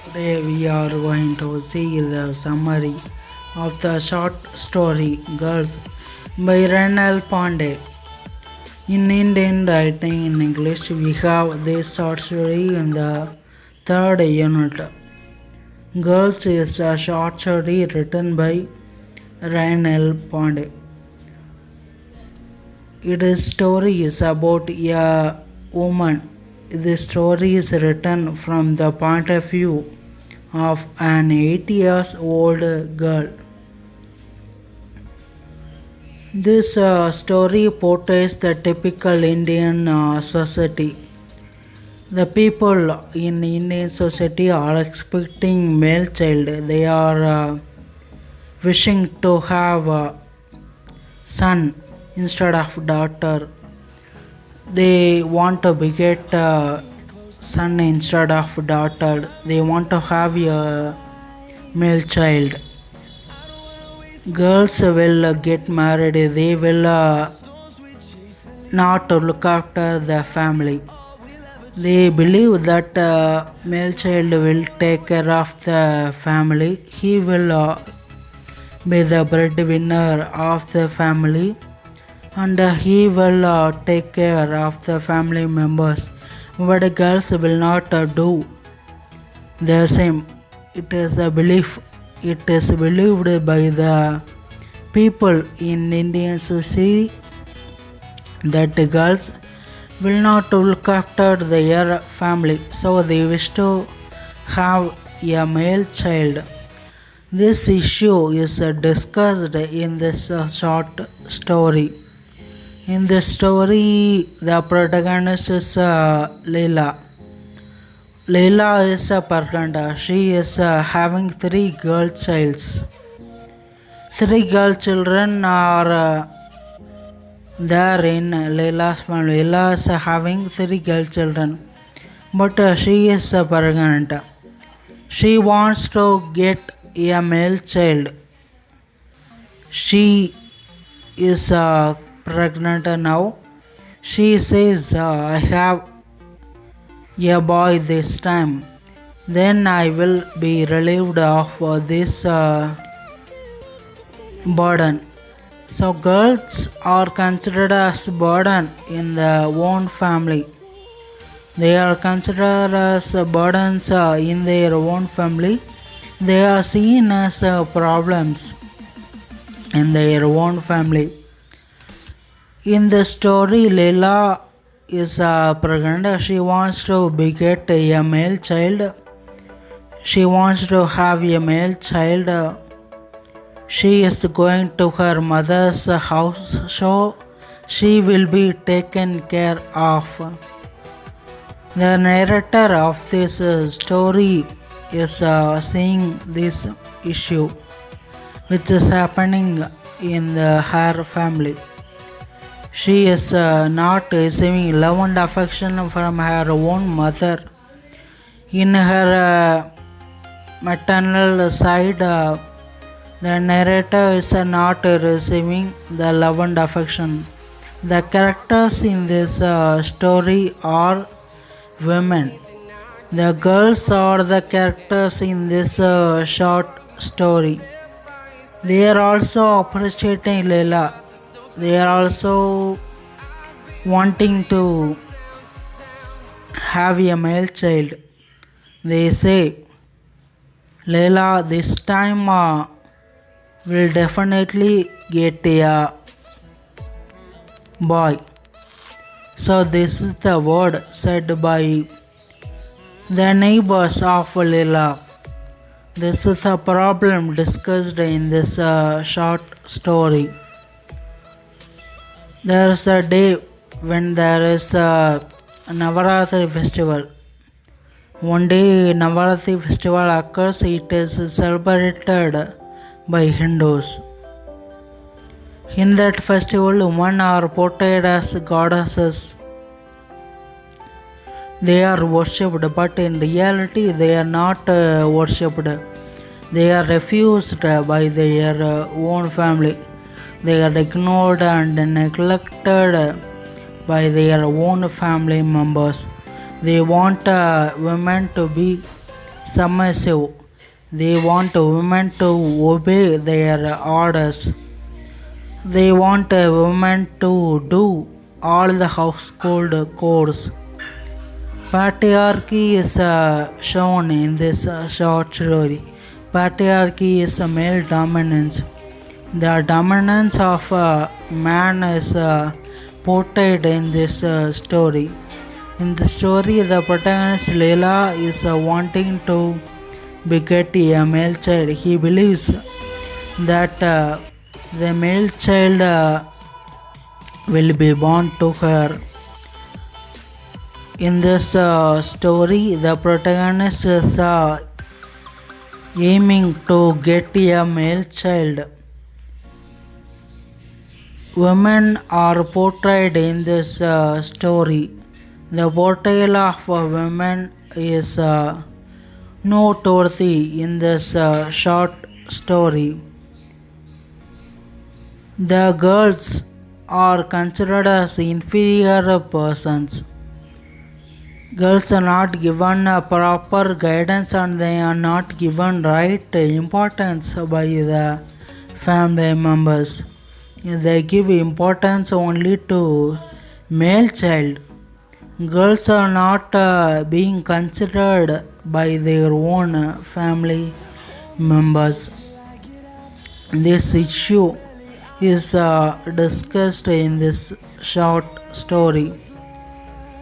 Today we are going to see the summary of the short story Girls by Ranal Pandey. In Indian writing in English, we have this short story in the third unit. Girls is a short story written by Ranal Pandey. Its story is about a woman. The story is written from the point of view of an 8 years old girl. This story portrays the typical Indian society. The people in Indian society are expecting male child. They are wishing to have a son instead of daughter. They want to beget a son instead of daughter. They want to have a male child. Girls will get married. They will not look after the family. They believe that male child will take care of the family. He will be the breadwinner of the family, and he will take care of the family members. But girls will not do the same. It is a belief. It is believed by the people in Indian society that the girls will not look after their family, so they wish to have a male child. This issue is discussed in this short story. In this story, the protagonist is Leila. Leila is a Parganda. She is having three girl childs. Three girl children are there in Leila's family. Leila is having three girl children, but she is pregnant. She wants to get a male child. She is pregnant now. She says, I have a boy this time. Then I will be relieved of this burden. So girls are considered as burden in the own family. They are considered as burdens in their own family. They are seen as problems in their own family. In the story, Leila is pregnant. She wants to beget a male child. She wants to have a male child. She is going to her mother's house, so she will be taken care of. The narrator of this story is seeing this issue which is happening in her family. She is not receiving love and affection from her own mother. In her maternal side, the narrator is not receiving the love and affection. The characters in this story are women. The girls are the characters in this short story. They are also appreciating Leila. They are also wanting to have a male child. They say, Leila this time will definitely get a boy. So this is the word said by the neighbors of Leila. This is a problem discussed in this short story. There is a day when there is a Navaratri festival. One day Navaratri festival occurs. It is celebrated by Hindus. In that festival, women are portrayed as goddesses. They are worshipped, but in reality they are not worshipped. They are refused by their own family. They are ignored and neglected by their own family members. They want women to be submissive. They want women to obey their orders. They want a woman to do all the household chores. Patriarchy is shown in this short story. Patriarchy is a male dominance. The dominance of man is portrayed in this story. In the story, the protagonist Leela is wanting to beget a male child. He believes that the male child will be born to her. In this story, the protagonist is aiming to get a male child. Women are portrayed in this story. The portrayal of women is noteworthy in this short story. The girls are considered as inferior persons. Girls are not given proper guidance and they are not given right importance by the family members. They give importance only to male child. Girls are not being considered by their own family members. This issue is discussed in this short story.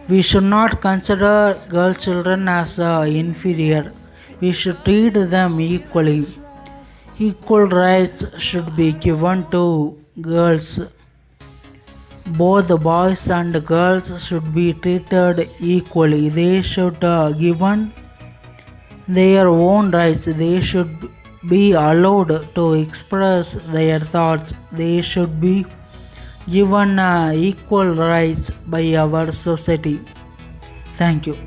We should not consider girl children as inferior. We should treat them equally. Equal rights should be given to girls. Both boys and girls should be treated equally. They should given their own rights. They should be allowed to express their thoughts. They should be given equal rights by our society. Thank you.